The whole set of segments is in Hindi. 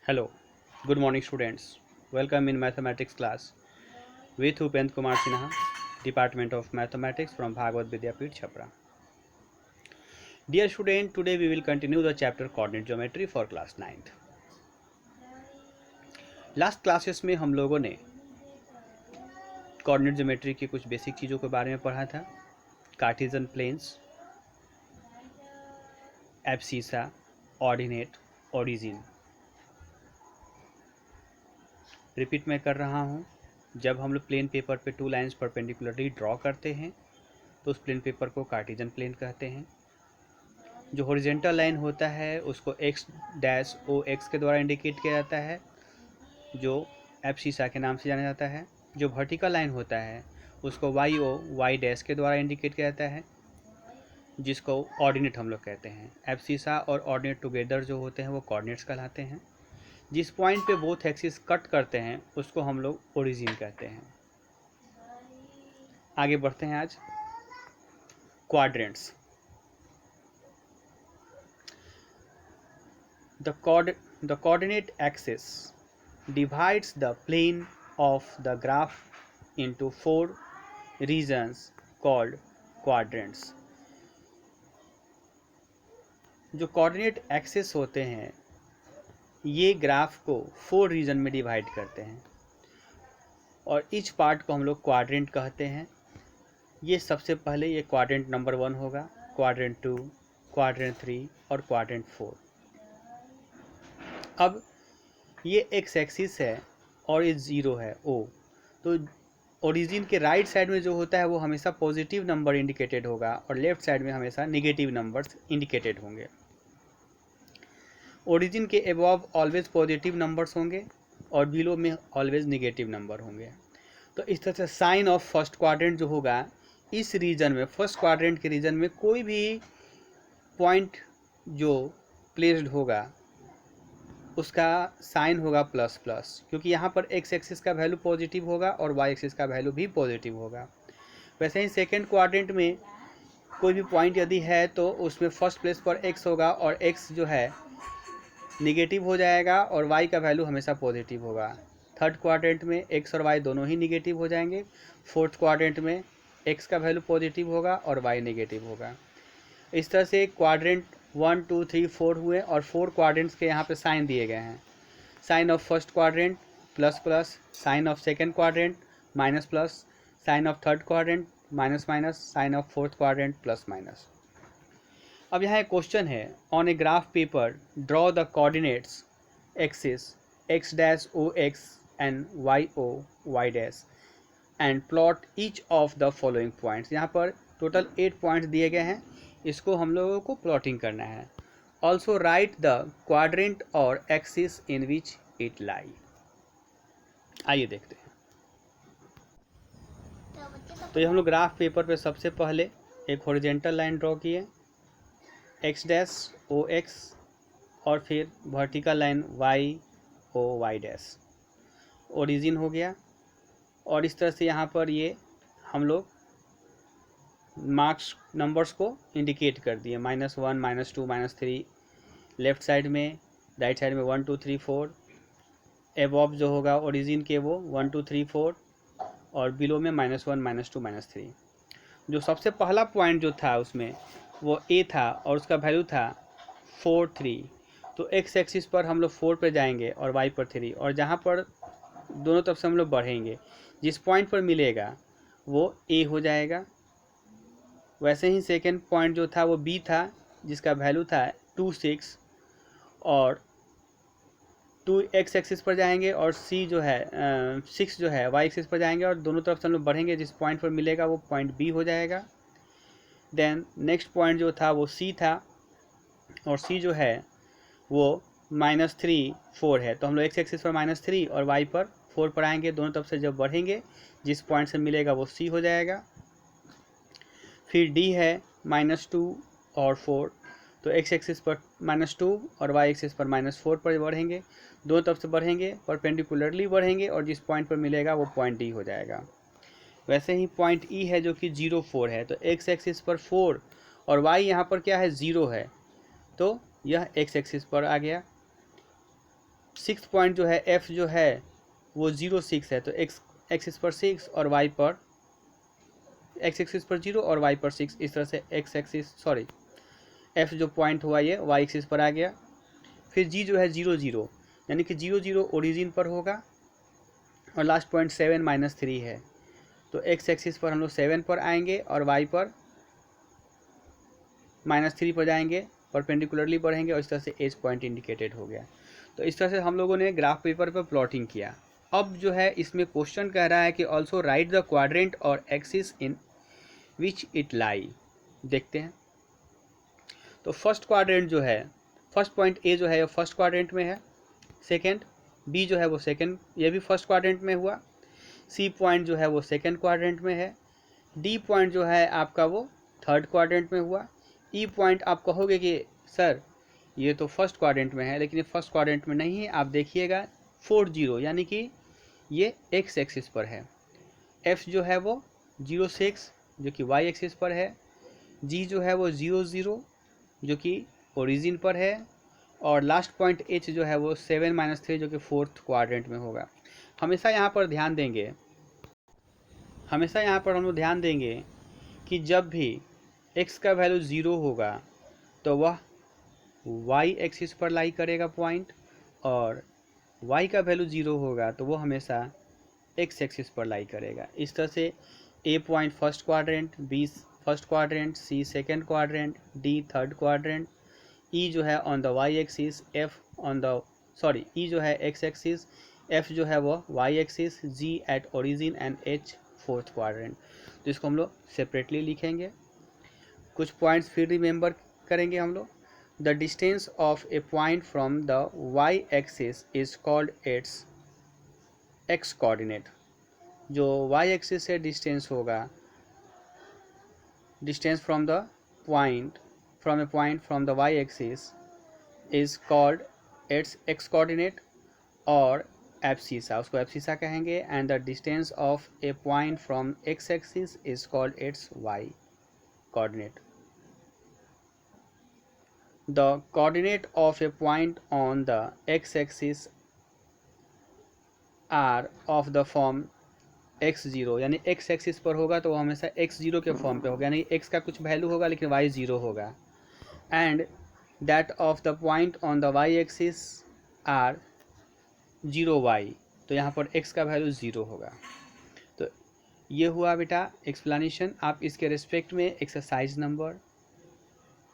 Hello, good morning students. Welcome in mathematics class with Upend Kumar Sinha, Department of Mathematics from Bhagavad Vidyapeeth Chhapra. Dear student, today we will continue the chapter coordinate geometry for class 9th. Last classes में हम लोगों ने कोऑर्डिनेट ज्योमेट्री की कुछ बेसिक चीज़ों के बारे में पढ़ा था। Cartesian planes, abscissa, ordinate, origin. Repeat मैं कर रहा हूँ, जब हम लोग प्लेन पेपर पे टू लाइंस परपेंडिकुलरली ड्रॉ करते हैं तो उस प्लेन पेपर को कार्टेशियन प्लेन कहते हैं। जो हॉरिजॉन्टल लाइन होता है उसको x डैश ओ एक्स के द्वारा इंडिकेट किया जाता है, जो एब्सिसा के नाम से जाना जाता है। जो वर्टिकल लाइन होता है उसको वाई ओ वाई डैश के द्वारा इंडिकेट किया जाता है, जिसको ऑर्डिनेट हम लोग कहते हैं। एब्सिसा और ऑर्डिनेट टुगेदर जो होते हैं वो कोऑर्डिनेट्स कहलाते हैं। जिस पॉइंट पे बोथ एक्सिस कट करते हैं उसको हम लोग ओरिजिन कहते हैं। आगे बढ़ते हैं। आज quadrants. The coordinate axis divides the plane of the graph into four regions called quadrants. जो कोऑर्डिनेट एक्सिस होते हैं ये ग्राफ को 4 रीजन में डिवाइड करते हैं और ईच पार्ट को हम लोग क्वाड्रेंट कहते हैं। ये सबसे पहले ये क्वाड्रेंट नंबर 1 होगा, क्वाड्रेंट 2, क्वाड्रेंट 3 और क्वाड्रेंट 4। अब ये एक्स एक्सिस है और ये 0 है ओ, तो ओरिजिन के राइट साइड में जो होता है वो हमेशा पॉजिटिव नंबर इंडिकेटेड होगा और लेफ्ट साइड में हमेशा नेगेटिव नंबर्स इंडिकेटेड होंगे। ओरिजिन के अबव ऑलवेज पॉजिटिव नंबर्स होंगे और बिलो में ऑलवेज नेगेटिव नंबर होंगे। तो इस तरह से साइन ऑफ फर्स्ट क्वाड्रेंट जो होगा इस रीजन में, फर्स्ट क्वाड्रेंट के रीजन में कोई भी पॉइंट जो प्लेस्ड होगा उसका साइन होगा प्लस प्लस, क्योंकि यहाँ पर एक्स एक्सिस का वैल्यू पॉजिटिव होगा और वाई एक्सिस का वैल्यू भी पॉजिटिव होगा। वैसे ही सेकेंड क्वाड्रेंट में कोई भी पॉइंट यदि है तो उसमें फर्स्ट प्लेस पर एक्स होगा और एक्स जो है निगेटिव हो जाएगा और वाई का वैल्यू हमेशा पॉजिटिव होगा। थर्ड क्वाड्रेंट में एक्स और वाई दोनों ही निगेटिव हो जाएंगे। फोर्थ क्वाड्रेंट में एक्स का वैल्यू पॉजिटिव होगा और वाई नेगेटिव होगा। इस तरह से क्वाड्रेंट 1, 2, 3, 4 हुए और 4 क्वाड्रेंट्स के यहाँ पे साइन दिए गए हैं। Sign of first quadrant plus plus, sign of second quadrant minus plus, sign of third quadrant minus minus, sign of fourth quadrant plus minus. अब यहाँ एक क्वेश्चन है, on a graph paper draw the coordinates axis X dash O X and Y O Y dash and plot each of the following points. यहाँ पर टोटल 8 पॉइंट्स दिए गए हैं, इसको हम लोगों को प्लॉटिंग करना है। ऑल्सो राइट द क्वाड्रेंट और एक्सिस इन विच इट लाई। आइए देखते हैं। तो ये हम लोग ग्राफ पेपर पे सबसे पहले एक हॉरिजॉन्टल लाइन ड्रॉ किए, एक्स डैश ओ एक्स, और फिर vertical line Y O Y dash, origin हो गया। और इस तरह से यहाँ पर ये हम लोग मार्क्स नंबर्स को इंडिकेट कर दिए, -1, -2, -3 लेफ्ट साइड में, राइट साइड में 1, 2, 3, 4। एबव जो होगा ओरिजिन के वो 1, 2, 3, 4 और बिलो में -1, -2, -3। जो सबसे पहला पॉइंट जो था उसमें वो ए था और उसका वैल्यू था 4, 3। तो एक्स एक्सिस पर हम लोग 4 पर जाएंगे और वाई पर 3, और जहाँ पर दोनों तरफ से हम लोग बढ़ेंगे जिस पॉइंट पर मिलेगा वो ए हो जाएगा। वैसे ही सेकेंड पॉइंट जो था वो बी था, जिसका वैल्यू था 2, 6, और 2 एक्स एक्सिस पर जाएंगे और सी जो है 6 जो है वाई एक्सिस पर जाएंगे और दोनों तरफ से हम लोग बढ़ेंगे, जिस पॉइंट पर मिलेगा वो पॉइंट बी हो जाएगा। देन नेक्स्ट पॉइंट जो था वो सी था और सी जो है वो -3, 4 है, तो हम लोग एक्स एक्सिस पर -3 और वाई पर 4 पर आएंगे, दोनों तरफ से जब बढ़ेंगे जिस पॉइंट से मिलेगा वो सी हो जाएगा। फिर डी है -2 और 4, तो एक्स एक्सिस पर -2 और वाई एक्सिस पर -4 पर बढ़ेंगे, दोनों तरफ से बढ़ेंगे, परपेंडिकुलरली बढ़ेंगे और जिस पॉइंट पर मिलेगा वो पॉइंट डी हो जाएगा। वैसे ही पॉइंट ई है जो कि 0, 4 है, तो एक्स एक्सिस पर 4 और वाई यहाँ पर क्या है 0 है, तो यह एक्स एक्सिस पर आ गया। सिक्स पॉइंट जो है एफ जो है वो 0 6 है, तो एक्स एक्सिस पर 6 और वाई पर एक्स एक्सिस पर 0 और वाई पर 6, इस तरह से एक्स एक्सिस सॉरी एफ जो पॉइंट हुआ ये वाई एक्सिस पर आ गया। फिर जी जो है 0 0, यानी कि 0 0 ओरिजिन पर होगा और लास्ट पॉइंट 7 - 3 है, तो एक्स एक्सिस पर हम लोग 7 पर आएंगे और वाई पर -3 पर जाएंगे, परपेंडिकुलरली बढ़ेंगे और इस तरह से एज पॉइंट इंडिकेटेड हो गया। तो इस तरह से हम लोगों ने ग्राफ पेपर पर प्लॉटिंग किया। अब जो है इसमें क्वेश्चन कह रहा है कि ऑल्सो राइट द क्वाड्रेंट और एक्सिस इन विच इट लाई। देखते हैं। तो फर्स्ट क्वाड्रेंट जो है, फर्स्ट पॉइंट ए जो है फर्स्ट क्वाड्रेंट में है, सेकेंड बी जो है वो सेकेंड, ये भी फर्स्ट क्वाड्रेंट में हुआ, सी पॉइंट जो है वो सेकेंड क्वाड्रेंट में है, डी पॉइंट जो है आपका वो थर्ड क्वाड्रेंट में हुआ, ई पॉइंट आप कहोगे कि सर ये तो फर्स्ट क्वाड्रेंट में है, लेकिन ये फर्स्ट क्वाड्रेंट में नहीं है, आप देखिएगा 4 0, यानी कि ये एक्स एक्सिस पर है। एफ जो है वो 0 6 जो कि वाई एक्सिस पर है, जी जो है वो 0 0 जो कि ओरिजिन पर है, और लास्ट पॉइंट एच जो है वो 7 - 3 जो कि फोर्थ क्वाड्रेंट में होगा। हमेशा यहाँ पर ध्यान देंगे, हमेशा यहाँ पर हम लोग ध्यान देंगे कि जब भी x का वैल्यू 0 होगा तो वह y एक्सिस पर लाई करेगा पॉइंट, और y का वैल्यू 0 होगा तो वो हमेशा x एक्सिस पर लाई करेगा। इस तरह से a point first quadrant, b first quadrant, c second quadrant, d third quadrant, e जो है on the y axis, f on the sorry e जो है x एक्सिस, f जो है वो y axis, g at origin and h fourth quadrant. तो इसको हम लोग सेपरेटली लिखेंगे। कुछ पॉइंट्स फिर रिमेंबर करेंगे हम लोग। The distance of a point from the y axis is called its x coordinate. जो y एक्सिस से डिस्टेंस होगा, distance from the point from A point from the y axis is called its x coordinate, और एब्सिसा उसको एब्सिसा कहेंगे, and the distance of a point from x axis is called its y coordinate. The coordinate of a point on the x-axis are of the form x0, यानी x एक्सिस पर होगा तो वो हमेशा x0 के फॉर्म पे होगा, यानी x का कुछ वैल्यू होगा लेकिन y 0 होगा, and that of the point on the y axis are 0y, तो यहाँ पर x का वैल्यू 0 होगा। तो ये हुआ बेटा एक्सप्लेनेशन। आप इसके रिस्पेक्ट में एक्सरसाइज नंबर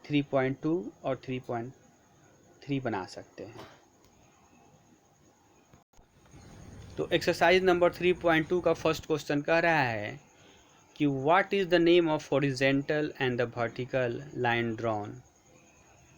3.2 और 3.3 बना सकते हैं। तो एक्सरसाइज नंबर 3.2 का फर्स्ट क्वेश्चन कह रहा है कि what is the name of horizontal and the vertical line drawn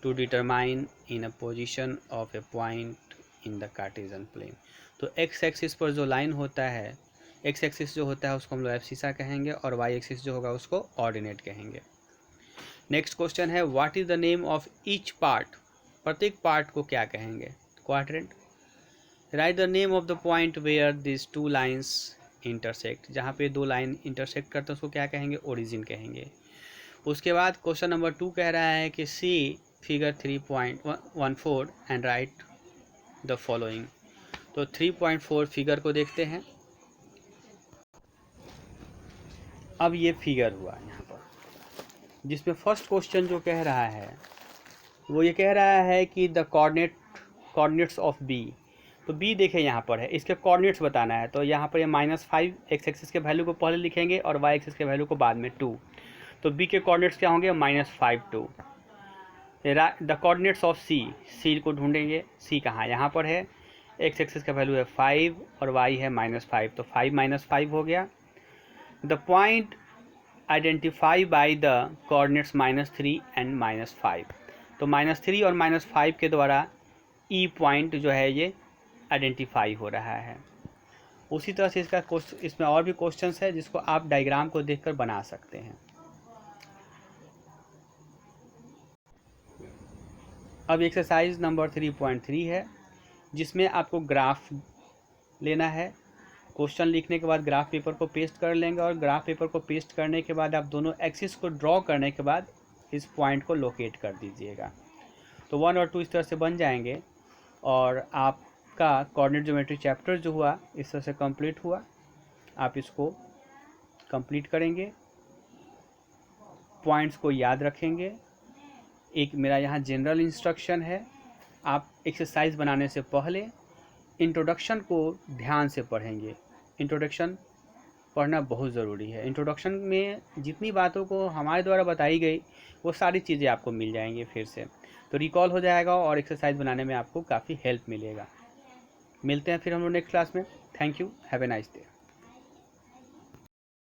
to determine in a position of a point in the Cartesian plane. तो एक्स एक्सिस पर जो लाइन होता है, एक्स एक्सिस जो होता है उसको हम लोग एब्सिसा कहेंगे, और वाई एक्सिस जो होगा उसको ऑर्डिनेट कहेंगे। नेक्स्ट क्वेश्चन है what is the name of each part, प्रत्येक पार्ट को क्या कहेंगे, quadrant. Right the name of the point where this two lines intersect, जहाँ पे दो लाइन इंटरसेक्ट करते हैं उसको क्या कहेंगे, ओरिजिन कहेंगे। उसके बाद क्वेश्चन नंबर 2 कह रहा है कि see figure 3.14 and write the following. तो 3.4 फिगर को देखते हैं। अब ये फिगर हुआ यहाँ पर, जिसमें फर्स्ट क्वेश्चन जो कह रहा है वो ये कह रहा है कि द कोऑर्डिनेट्स ऑफ बी। तो बी देखें यहाँ पर है, इसके कोऑर्डिनेट्स बताना है, तो यहाँ पर ये -5 एक्स एक्सिस के वैल्यू को पहले लिखेंगे और वाई एक्सिस के वैल्यू को बाद में 2। तो बी के कोऑर्डिनेट्स क्या होंगे, -5 2। द कोऑर्डिनेट्स ऑफ सी, सी को ढूंढेंगे, सी कहाँ, यहाँ पर है, एक्स एक्सिस का वैल्यू है 5 और वाई है -5, तो 5 - 5 हो गया। The point identify by the coordinates -3 and -5, तो -3 और -5 के द्वारा ई पॉइंट जो है ये आइडेंटिफाई हो रहा है। उसी तरह से इसमें और भी क्वेश्चंस है जिसको आप डायग्राम को देखकर बना सकते हैं। अब एक्सरसाइज नंबर 3.3 है, जिसमें आपको ग्राफ लेना है। क्वेश्चन लिखने के बाद ग्राफ पेपर को पेस्ट कर लेंगे, और ग्राफ पेपर को पेस्ट करने के बाद आप दोनों एक्सिस को ड्रॉ करने के बाद इस पॉइंट को लोकेट कर दीजिएगा। तो 1 और 2 इस तरह से बन जाएंगे, और आप आपका कोऑर्डिनेट ज्योमेट्री चैप्टर जो हुआ इस तरह से कंप्लीट हुआ। आप इसको कंप्लीट करेंगे, पॉइंट्स को याद रखेंगे। एक मेरा यहाँ जनरल इंस्ट्रक्शन है, आप एक्सरसाइज बनाने से पहले इंट्रोडक्शन को ध्यान से पढ़ेंगे। इंट्रोडक्शन पढ़ना बहुत ज़रूरी है। इंट्रोडक्शन में जितनी बातों को हमारे द्वारा बताई गई वो सारी चीज़ें आपको मिल जाएंगी, फिर से तो रिकॉल हो जाएगा और एक्सरसाइज बनाने में आपको काफ़ी हेल्प मिलेगा। मिलते हैं फिर हम लोग नेक्स्ट क्लास में। Thank you, have a nice day.